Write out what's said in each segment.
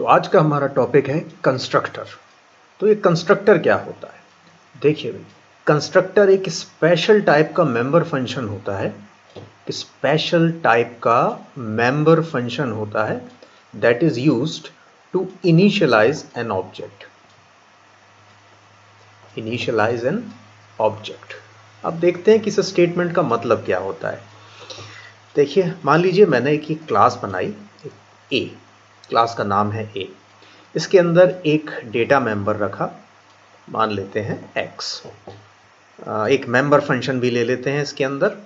तो आज का हमारा टॉपिक है कंस्ट्रक्टर। तो ये कंस्ट्रक्टर क्या होता है? देखिए भाई, कंस्ट्रक्टर एक स्पेशल टाइप का मेंबर फंक्शन होता है। स्पेशल टाइप का मेंबर फंक्शन होता है that is used to initialize an object. Initialize an object. अब देखते हैं कि इस स्टेटमेंट का मतलब क्या होता है। देखिए, मान लीजिए मैंने एक क्लास बनाई, ए। क्लास का नाम है ए। इसके अंदर एक डेटा मेंबर रखा, मान लेते हैं x। एक मेंबर फंक्शन भी ले लेते हैं इसके अंदर,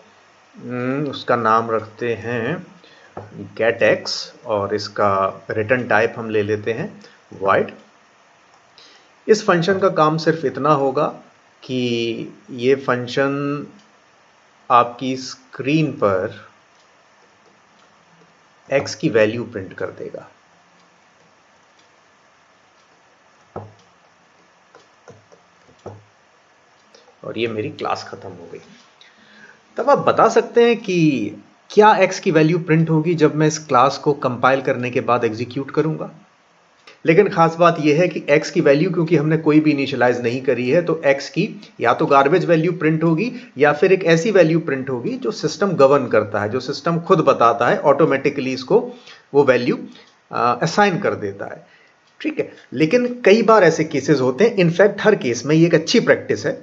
उसका नाम रखते हैं getX और इसका रिटर्न टाइप हम ले लेते हैं void। इस फंक्शन का काम सिर्फ इतना होगा कि ये फंक्शन आपकी स्क्रीन पर x की वैल्यू प्रिंट कर देगा। और ये मेरी क्लास खत्म हो गई। तब आप बता सकते हैं कि क्या x की वैल्यू प्रिंट होगी जब मैं इस क्लास को कंपाइल करने के बाद एग्जीक्यूट करूंगा। लेकिन खास बात यह है कि x की वैल्यू क्योंकि हमने कोई भी इनिशियलाइज नहीं करी है, तो x की या तो गार्बेज वैल्यू प्रिंट होगी या फिर एक ऐसी वैल्यू प्रिंट होगी जो सिस्टम गवर्न करता है, जो सिस्टम खुद बताता है, ऑटोमेटिकली इसको वो वैल्यू असाइन कर देता है। ठीक है, लेकिन कई बार ऐसे केसेस होते हैं, इनफैक्ट हर केस में ये एक अच्छी प्रैक्टिस है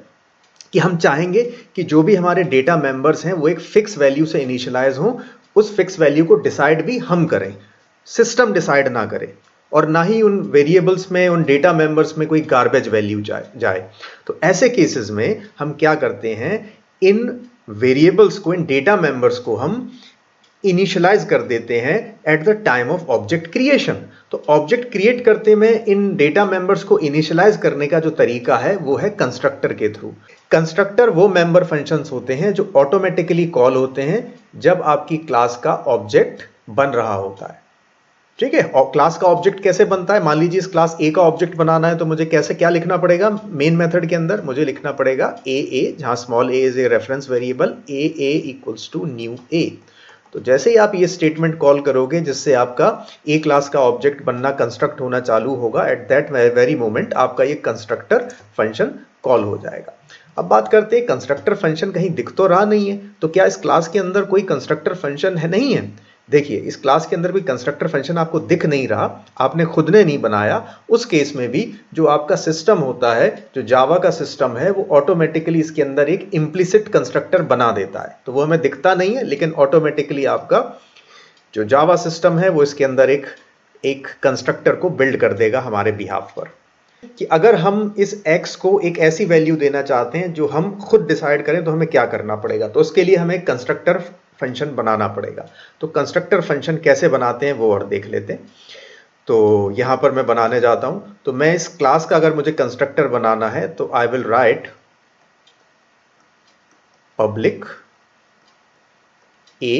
कि हम चाहेंगे कि जो भी हमारे डेटा मेंबर्स हैं वो एक फिक्स वैल्यू से इनिशियलाइज हों। उस फिक्स वैल्यू को डिसाइड भी हम करें, सिस्टम डिसाइड ना करे, और ना ही उन वेरिएबल्स में, उन डेटा मेंबर्स में कोई गार्बेज वैल्यू जाए। तो ऐसे केसेस में हम क्या करते हैं, इन वेरिएबल्स को, इन डेटा मेंबर्स को हम इनिशियलाइज कर देते हैं at the time of object creation. तो ऑब्जेक्ट क्रिएट करते में इन डेटा मेंबर्स को इनिशियलाइज करने का जो तरीका है वो है कंस्ट्रक्टर के थ्रू। कंस्ट्रक्टर वो मेंबर फंक्शंस होते हैं जो ऑटोमेटिकली कॉल होते हैं जब आपकी क्लास का ऑब्जेक्ट बन रहा होता है। ठीक है, और क्लास का ऑब्जेक्ट कैसे बनता है, मान लीजिए इस क्लास ए का ऑब्जेक्ट बनाना है तो मुझे कैसे क्या लिखना पड़ेगा, मेन मेथड के अंदर मुझे लिखना पड़ेगा ए, जहां small A is A reference variable, A equals to new A. तो जैसे ही आप ये स्टेटमेंट कॉल करोगे जिससे आपका ए क्लास का ऑब्जेक्ट बनना, कंस्ट्रक्ट होना चालू होगा, एट दैट वेरी मोमेंट आपका ये कंस्ट्रक्टर फंक्शन कॉल हो जाएगा। अब बात करते हैं, कंस्ट्रक्टर फंक्शन कहीं दिख तो रहा नहीं है, तो क्या इस क्लास के अंदर कोई कंस्ट्रक्टर फंक्शन है? नहीं है। देखिए, इस क्लास के अंदर कोई कंस्ट्रक्टर फंक्शन आपको दिख नहीं रहा, आपने खुद ने नहीं बनाया। उस केस में भी जो आपका सिस्टम होता है, जो जावा का सिस्टम है, वो ऑटोमेटिकली इसके अंदर एक इम्प्लिसिट कंस्ट्रक्टर बना देता है। तो वो हमें दिखता नहीं है, लेकिन ऑटोमेटिकली आपका जो जावा सिस्टम है वो इसके अंदर एक कंस्ट्रक्टर को बिल्ड कर देगा हमारे बिहाफ पर, कि अगर हम इस x को एक ऐसी वैल्यू देना चाहते हैं जो हम खुद डिसाइड करें तो हमें क्या करना पड़ेगा। तो उसके लिए हमें कंस्ट्रक्टर फंक्शन बनाना पड़ेगा। तो कंस्ट्रक्टर फंक्शन कैसे बनाते हैं वो और देख लेते हैं। तो यहां पर मैं बनाने जाता हूं। तो मैं इस क्लास का अगर मुझे कंस्ट्रक्टर बनाना है तो I will write public A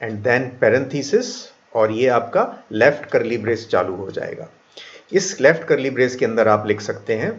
and then parenthesis, और ये आपका लेफ्ट कर्ली ब्रेस चालू हो जाएगा। इस लेफ्ट कर्ली ब्रेस के अंदर आप लिख सकते हैं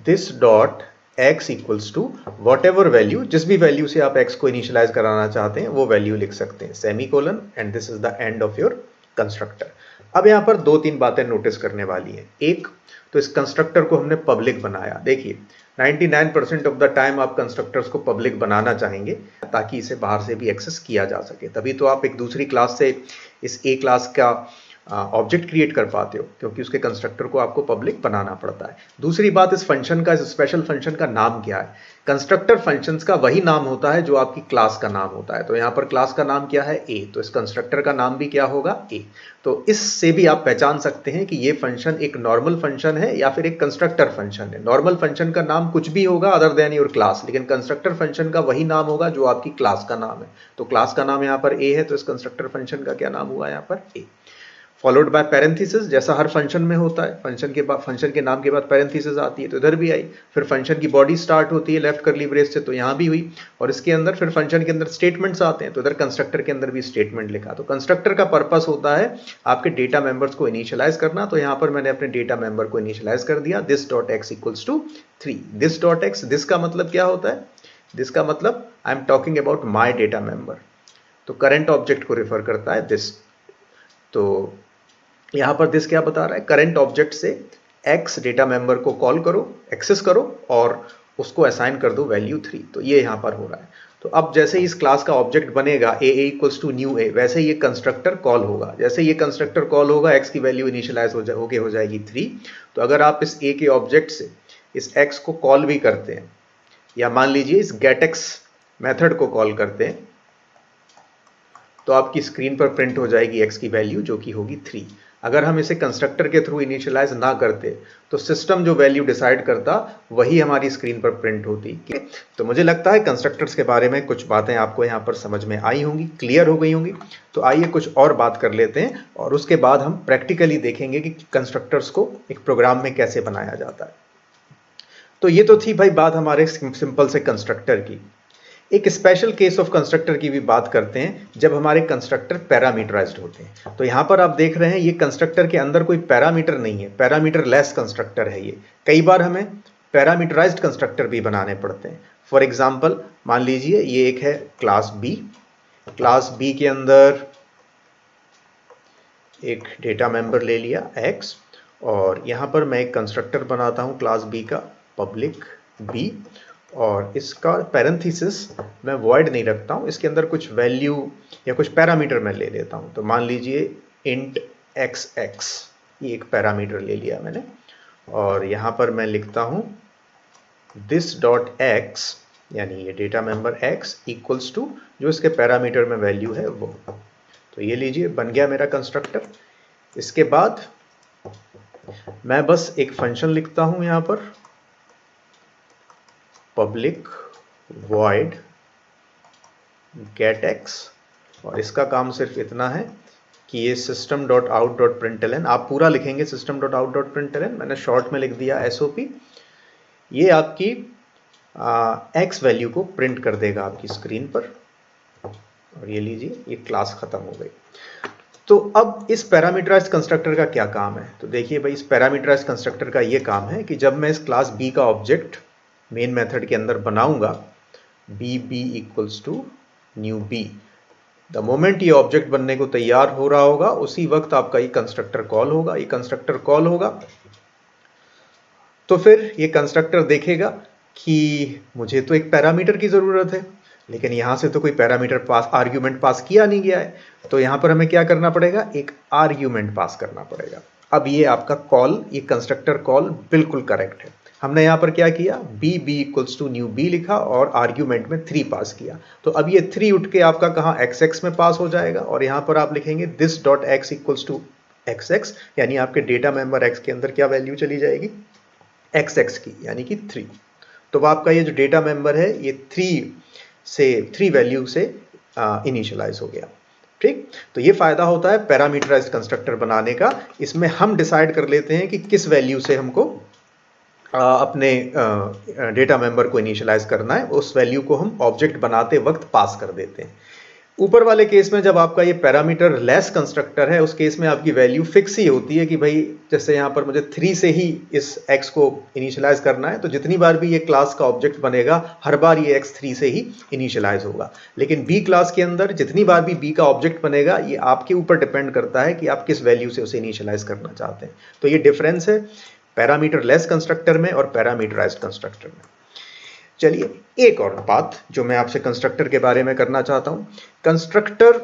this dot x equals to whatever value, जिस भी वैल्यू से आप x को इनिशियलाइज कराना चाहते हैं वो वैल्यू लिख सकते हैं, semicolon, and this is the end of your constructor. अब यहां पर दो तीन बातें नोटिस करने वाली हैं। एक तो इस कंस्ट्रक्टर को हमने पब्लिक बनाया। देखिए, 99% ऑफ द टाइम आप कंस्ट्रक्टर्स को पब्लिक बनाना चाहेंगे ताकि इसे बाहर से भी एक्सेस किया जा सके। तभी तो आप एक दूसरी क्लास से इस ए क्लास का ऑब्जेक्ट क्रिएट कर पाते हो, क्योंकि उसके कंस्ट्रक्टर को आपको पब्लिक बनाना पड़ता है। दूसरी बात, इस फंक्शन का, इस स्पेशल फंक्शन का नाम क्या है। कंस्ट्रक्टर फंक्शंस का वही नाम होता है जो आपकी क्लास का नाम होता है। तो यहां पर क्लास का नाम क्या है, ए, तो इस कंस्ट्रक्टर का नाम भी क्या होगा, ए। तो इससे भी आप पहचान सकते हैं कि ये फंक्शन एक नॉर्मल फंक्शन है या फिर एक कंस्ट्रक्टर फंक्शन है। नॉर्मल फंक्शन का नाम कुछ भी होगा अदर देन योर क्लास, लेकिन कंस्ट्रक्टर फंक्शन का वही नाम होगा जो आपकी क्लास का नाम है। तो क्लास का नाम यहां पर ए है, तो इस कंस्ट्रक्टर फंक्शन का क्या नाम हुआ यहां पर, ए, फॉलोड बाय पैरेंथेसिस, जैसा हर फंक्शन में होता है। फंक्शन के नाम के बाद पैरेंथेसिस आती है, तो इधर भी आई। फिर फंक्शन की बॉडी स्टार्ट होती है लेफ्ट कर्ली ब्रेस से, तो यहां भी हुई। और इसके अंदर फिर फंक्शन के अंदर स्टेटमेंट्स आते हैं, तो इधर कंस्ट्रक्टर के अंदर भी स्टेटमेंट लिखा। तो कंस्ट्रक्टर का पर्पस होता है आपके डेटा मेंबर्स को इनिशियलाइज करना। तो यहां पर मैंने अपने डेटा मेंबर को इनिशियलाइज कर दिया, this dot X equals to 3। This dot X, this का मतलब क्या होता है, दिस का मतलब I am talking about my data member. तो करंट ऑब्जेक्ट को रिफर करता है दिस। तो यहां पर दिस क्या बता रहा है, करंट ऑब्जेक्ट से एक्स डेटा मेंबर को कॉल करो, एक्सेस करो और उसको असाइन कर दो वैल्यू 3। तो ये यहां पर हो रहा है। तो अब जैसे इस क्लास का ऑब्जेक्ट बनेगा ए इक्वल्स टू न्यू ए, वैसे ये कंस्ट्रक्टर कॉल होगा। जैसे ये कंस्ट्रक्टर कॉल होगा एक्स की वैल्यू इनिशियलाइज हो जाएगी 3। तो अगर आप इस ए के ऑब्जेक्ट से इस एक्स को कॉल भी करते हैं, या मान लीजिए इस गेटएक्स मेथड को कॉल करते हैं, तो आपकी स्क्रीन पर प्रिंट हो जाएगी एक्स की वैल्यू जो कि होगी 3। अगर हम इसे कंस्ट्रक्टर के थ्रू इनिशियलाइज ना करते तो सिस्टम जो वैल्यू डिसाइड करता वही हमारी स्क्रीन पर प्रिंट होती। तो मुझे लगता है कंस्ट्रक्टर्स के बारे में कुछ बातें आपको यहाँ पर समझ में आई होंगी, क्लियर हो गई होंगी। तो आइए कुछ और बात कर लेते हैं और उसके बाद हम प्रैक्टिकली देखेंगे कि कंस्ट्रक्टर्स को एक प्रोग्राम में कैसे बनाया जाता है। तो ये तो थी भाई बात हमारे सिंपल से कंस्ट्रक्टर की। एक स्पेशल केस ऑफ कंस्ट्रक्टर की भी बात करते हैं जब हमारे कंस्ट्रक्टर पैरामीटराइज्ड होते हैं। तो यहां पर आप देख रहे हैं ये कंस्ट्रक्टर के अंदर कोई पैरामीटर नहीं है, पैरामीटर लेस कंस्ट्रक्टर है ये। कई बार हमें पैरामीटराइज्ड कंस्ट्रक्टर भी बनाने पड़ते हैं। फॉर एग्जाम्पल मान लीजिए ये एक है क्लास बी, क्लास बी के अंदर एक डेटा मेंबर ले लिया एक्स, और यहां पर मैं एक कंस्ट्रक्टर बनाता हूं क्लास बी का, पब्लिक बी, और इसका पैरेंथेसिस मैं वॉइड नहीं रखता हूं, इसके अंदर कुछ वैल्यू या कुछ पैरामीटर मैं ले लेता हूं। तो मान लीजिए इंट एक्स एक्स, ये एक पैरामीटर ले लिया मैंने, और यहां पर मैं लिखता हूं दिस डॉट एक्स, यानी ये data member X equals to जो इसके पैरामीटर में वैल्यू है वो। तो ये लीजिए बन गया मेरा कंस्ट्रक्टर। इसके बाद मैं बस एक फंक्शन लिखता हूं यहां पर, पब्लिक वॉइड गेट एक्स, और इसका काम सिर्फ इतना है कि ये system dot out dot println, आप पूरा लिखेंगे system dot out dot println, मैंने शॉर्ट में लिख दिया एसओपी। ये आपकी एक्स वैल्यू को प्रिंट कर देगा आपकी स्क्रीन पर। और ये लीजिए ये क्लास खत्म हो गई। तो अब इस पैरामीटराइज्ड कंस्ट्रक्टर का क्या काम है, तो देखिए भाई इस पैरामीटराइज्ड कंस्ट्रक्टर का ये काम है कि जब मैं इस क्लास बी का ऑब्जेक्ट मेन मेथड के अंदर बनाऊंगा, B B equals to new B, the moment ये ऑब्जेक्ट बनने को तैयार हो रहा होगा उसी वक्त आपका ये कंस्ट्रक्टर कॉल होगा। ये कंस्ट्रक्टर कॉल होगा तो फिर ये कंस्ट्रक्टर देखेगा कि मुझे तो एक पैरामीटर की जरूरत है, लेकिन यहां से तो कोई पैरामीटर पास आर्ग्यूमेंट पास किया नहीं गया है। तो यहां पर हमें क्या करना पड़ेगा, एक आर्ग्यूमेंट पास करना पड़ेगा। अब ये आपका कॉल, ये कंस्ट्रक्टर कॉल बिल्कुल करेक्ट है। हमने यहां पर क्या किया, B B equals to new B लिखा और आर्ग्यूमेंट में 3 पास किया। तो अब ये 3 उठ के आपका कहां एक्स एक्स में पास हो जाएगा, और यहां पर आप लिखेंगे this dot X equals to X X, यानी आपके डेटा मेंबर एक्स के अंदर क्या वैल्यू चली जाएगी, एक्स एक्स की, यानी कि 3। तो आपका ये जो डेटा मेंबर है ये 3 वैल्यू से इनिशियलाइज हो गया। ठीक, तो ये फायदा होता है पैरामीटराइज्ड कंस्ट्रक्टर बनाने का। इसमें हम डिसाइड कर लेते हैं कि किस वैल्यू से हमको अपने डेटा मेंबर को इनिशियलाइज करना है, उस वैल्यू को हम ऑब्जेक्ट बनाते वक्त पास कर देते हैं। ऊपर वाले केस में जब आपका ये पैरामीटर लेस कंस्ट्रक्टर है, उस केस में आपकी वैल्यू फिक्स ही होती है कि भाई जैसे यहाँ पर मुझे 3 से ही इस x को इनिशियलाइज करना है, तो जितनी बार भी ये क्लास का ऑब्जेक्ट बनेगा हर बार ये x 3 से ही इनिशियलाइज होगा। लेकिन b क्लास के अंदर जितनी बार भी b का ऑब्जेक्ट बनेगा ये आपके ऊपर डिपेंड करता है कि आप किस वैल्यू से उसे इनिशियलाइज करना चाहते हैं। तो ये डिफरेंस है पैरामीटर लेस कंस्ट्रक्टर में और पैरामीटराइज्ड कंस्ट्रक्टर में। चलिए एक और बात जो मैं आपसे कंस्ट्रक्टर के बारे में करना चाहता हूं, कंस्ट्रक्टर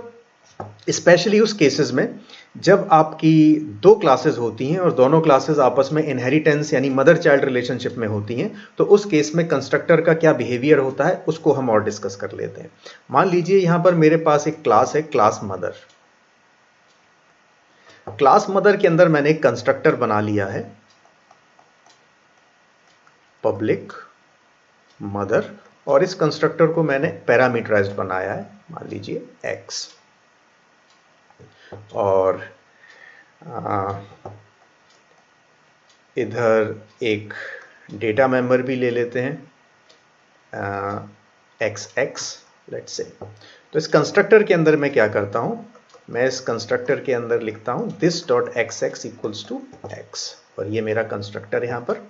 स्पेशली उस केसेस में जब आपकी 2 क्लासेस होती हैं और दोनों क्लासेस आपस में इनहेरिटेंस यानी मदर चाइल्ड रिलेशनशिप में होती हैं, तो उस केस में कंस्ट्रक्टर का क्या बिहेवियर होता है उसको हम और डिस्कस कर लेते हैं। मान लीजिए यहां पर मेरे पास एक क्लास है क्लास मदर। क्लास मदर के अंदर मैंने एक कंस्ट्रक्टर बना लिया है पब्लिक मदर, और इस कंस्ट्रक्टर को मैंने पैरामीटराइज्ड बनाया है, मान लीजिए x, और इधर एक डेटा मेंबर भी ले लेते हैं एक्स एक्स लेट्स से। तो इस कंस्ट्रक्टर के अंदर मैं क्या करता हूं, मैं इस कंस्ट्रक्टर के अंदर लिखता हूं this dot X X equals to X, और ये मेरा कंस्ट्रक्टर यहां पर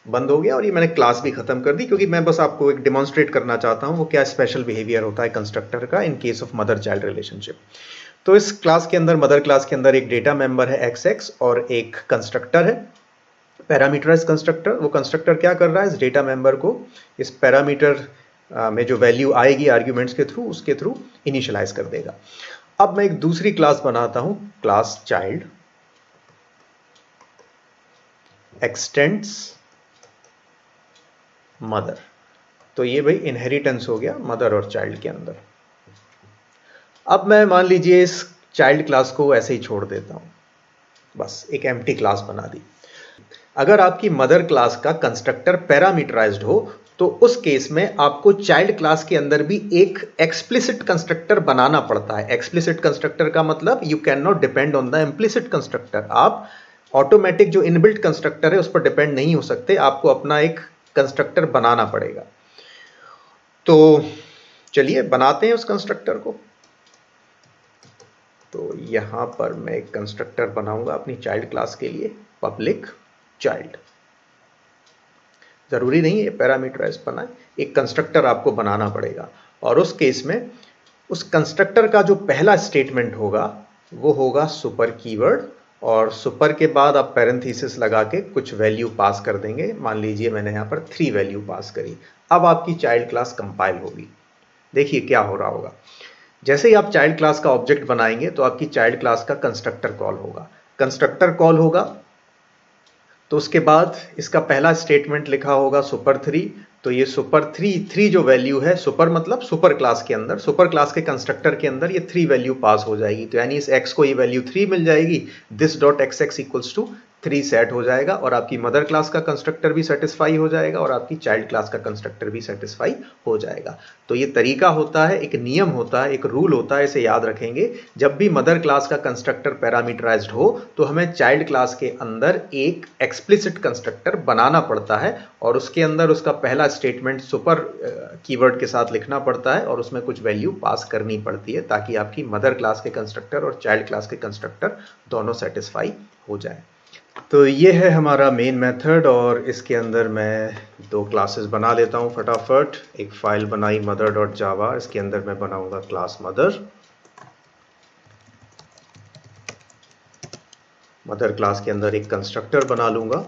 बंद हो गया और ये मैंने क्लास भी खत्म कर दी, क्योंकि मैं बस आपको एक डेमोन्स्ट्रेट करना चाहता हूं वो क्या स्पेशल बिहेवियर होता है कंस्ट्रक्टर का in case of mother child relationship. तो इस क्लास के अंदर, मदर क्लास के अंदर एक डेटा मेंबर है xx और एक कंस्ट्रक्टर है, पैरामीटराइज कंस्ट्रक्टर। वो कंस्ट्रक्टर क्या कर रहा है, इस डेटा मेंबर को इस पैरामीटर में जो वैल्यू आएगी आर्ग्यूमेंट्स के थ्रू, उसके थ्रू इनिशियलाइज कर देगा। अब मैं एक दूसरी क्लास बनाता हूं, क्लास चाइल्ड एक्सटेंड्स मदर। तो ये भाई इनहेरिटेंस हो गया मदर और चाइल्ड के अंदर। अब मैं मान लीजिए इस चाइल्ड क्लास को ऐसे ही छोड़ देता हूं, बस एक एम्प्टी क्लास बना दी। अगर आपकी मदर क्लास का कंस्ट्रक्टर पैरामीटराइज्ड हो तो उस केस में आपको चाइल्ड क्लास के अंदर भी एक एक्सप्लिसिट कंस्ट्रक्टर बनाना पड़ता है। एक्सप्लिसिट कंस्ट्रक्टर का मतलब you can not depend on the implicit constructor. आप ऑटोमेटिक जो इनबिल्ट कंस्ट्रक्टर है उस पर डिपेंड नहीं हो सकते, आपको अपना एक कंस्ट्रक्टर बनाना पड़ेगा। तो चलिए बनाते हैं उस कंस्ट्रक्टर को। तो यहां पर मैं एक कंस्ट्रक्टर बनाऊंगा अपनी चाइल्ड क्लास के लिए, पब्लिक चाइल्ड। जरूरी नहीं है पैरामीटराइज बनाए, एक कंस्ट्रक्टर आपको बनाना पड़ेगा। और उस केस में उस कंस्ट्रक्टर का जो पहला स्टेटमेंट होगा वो होगा सुपर कीवर्ड, और सुपर के बाद आप पैरेंथेसिस लगा के कुछ वैल्यू पास कर देंगे। मान लीजिए मैंने यहां पर 3 वैल्यू पास करी। अब आपकी चाइल्ड क्लास कंपाइल होगी। देखिए क्या हो रहा होगा, जैसे ही आप चाइल्ड क्लास का ऑब्जेक्ट बनाएंगे तो आपकी चाइल्ड क्लास का कंस्ट्रक्टर कॉल होगा। कंस्ट्रक्टर कॉल होगा तो उसके बाद इसका पहला स्टेटमेंट लिखा होगा सुपर 3। तो ये सुपर 3 जो वैल्यू है, सुपर मतलब सुपर क्लास के अंदर, सुपर क्लास के कंस्ट्रक्टर के अंदर ये 3 वैल्यू पास हो जाएगी। तो यानी इस x को ये वैल्यू 3 मिल जाएगी, this dot xx equals to 3 set हो जाएगा, और आपकी मदर क्लास का कंस्ट्रक्टर भी सेटिस्फाई हो जाएगा और आपकी चाइल्ड क्लास का कंस्ट्रक्टर भी सेटिस्फाई हो जाएगा। तो ये तरीका होता है, एक नियम होता है, एक रूल होता है, इसे याद रखेंगे। जब भी मदर क्लास का कंस्ट्रक्टर पैरामीटराइज्ड हो तो हमें चाइल्ड क्लास के अंदर एक एक्सप्लिसिट कंस्ट्रक्टर बनाना पड़ता है और उसके अंदर उसका पहला स्टेटमेंट सुपर कीवर्ड के साथ लिखना पड़ता है और उसमें कुछ वैल्यू पास करनी पड़ती है ताकि आपकी मदर क्लास के कंस्ट्रक्टर और चाइल्ड क्लास के कंस्ट्रक्टर दोनों सेटिस्फाई हो जाए। तो ये है हमारा मेन मेथड, और इसके अंदर मैं 2 क्लासेस बना लेता हूँ फटाफट। एक फाइल बनाई mother.java, इसके अंदर मैं बनाऊंगा क्लास मदर। मदर क्लास के अंदर एक कंस्ट्रक्टर बना लूंगा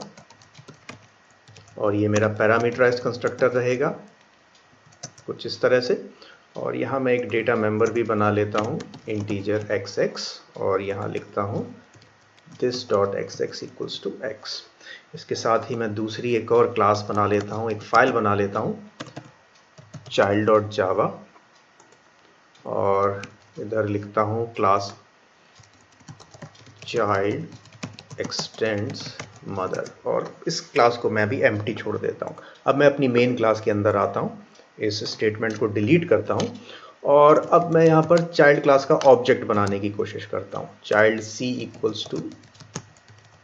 और ये मेरा पैरामीटराइज्ड कंस्ट्रक्टर रहेगा कुछ इस तरह से। और यहाँ मैं एक डेटा मेंबर भी बना लेता हूँ इंटीजर xx, और यहाँ लिखता हूँ this dot xx equals to x। इसके साथ ही मैं दूसरी एक और क्लास बना लेता हूँ, एक फाइल बना लेता हूँ child.java, और इधर लिखता हूँ क्लास child extends mother, और इस क्लास को मैं भी एम्प्टी छोड़ देता हूँ। अब मैं अपनी मेन क्लास के अंदर आता हूँ, इस स्टेटमेंट को डिलीट करता हूँ और अब मैं यहाँ पर चाइल्ड क्लास का ऑब्जेक्ट बनाने की कोशिश करता हूँ। Child c equals to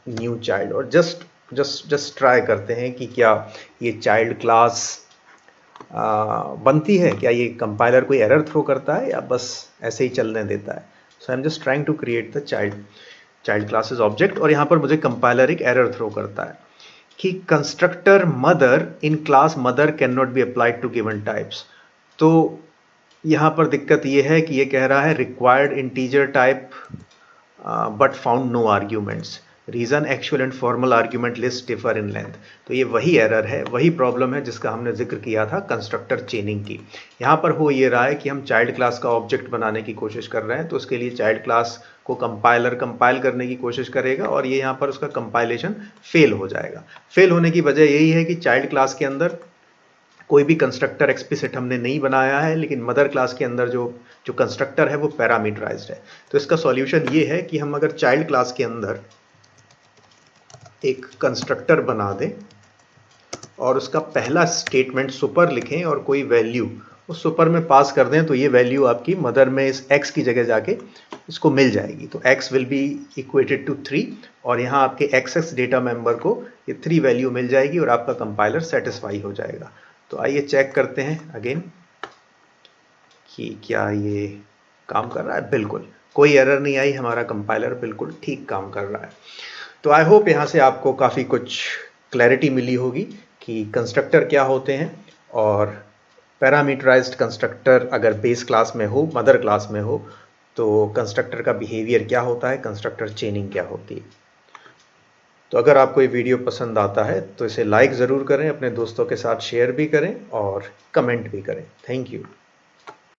new child, और जस्ट ट्राई करते हैं कि क्या ये चाइल्ड क्लास बनती है, क्या ये कंपाइलर कोई एरर थ्रो करता है या बस ऐसे ही चलने देता है। So I am just trying to create the child classes object, और यहाँ पर मुझे कंपाइलर एक एरर थ्रो करता है कि constructor mother in class mother can not be applied to given types. तो यहाँ पर दिक्कत ये है कि ये कह रहा है required integer type but found no arguments, reason actual and formal argument list differ in length. तो ये वही एरर है, वही प्रॉब्लम है जिसका हमने जिक्र किया था कंस्ट्रक्टर चेनिंग की। यहाँ पर हो ये रहा है कि हम चाइल्ड क्लास का ऑब्जेक्ट बनाने की कोशिश कर रहे हैं, तो उसके लिए चाइल्ड क्लास को कंपाइल करने की कोशिश करेगा और ये यहाँ पर उसका कंपाइलेशन फेल हो जाएगा। फेल होने की वजह यही है कि चाइल्ड क्लास के अंदर कोई भी कंस्ट्रक्टर एक्सप्लिसिट हमने नहीं बनाया है, लेकिन मदर क्लास के अंदर जो कंस्ट्रक्टर है वो पैरामीटराइज्ड है। तो इसका सॉल्यूशन ये है कि हम अगर चाइल्ड क्लास के अंदर एक कंस्ट्रक्टर बना दें और उसका पहला स्टेटमेंट सुपर लिखें और कोई वैल्यू उस सुपर में पास कर दें, तो ये वैल्यू आपकी मदर में इस x की जगह जाके इसको मिल जाएगी। तो x will be equated to 3, और यहाँ आपके xx डेटा मेंबर को ये 3 वैल्यू मिल जाएगी और आपका कंपाइलर सेटिस्फाई हो जाएगा। तो आइए चेक करते हैं अगेन कि क्या ये काम कर रहा है। बिल्कुल कोई एरर नहीं आई, हमारा कंपाइलर बिल्कुल ठीक काम कर रहा है। तो आई होप यहाँ से आपको काफ़ी कुछ क्लैरिटी मिली होगी कि कंस्ट्रक्टर क्या होते हैं, और पैरामीटराइज्ड कंस्ट्रक्टर अगर बेस क्लास में हो, मदर क्लास में हो, तो कंस्ट्रक्टर का बिहेवियर क्या होता है, कंस्ट्रक्टर चेनिंग क्या होती है। तो अगर आपको ये वीडियो पसंद आता है तो इसे लाइक ज़रूर करें, अपने दोस्तों के साथ शेयर भी करें और कमेंट भी करें। Thank you.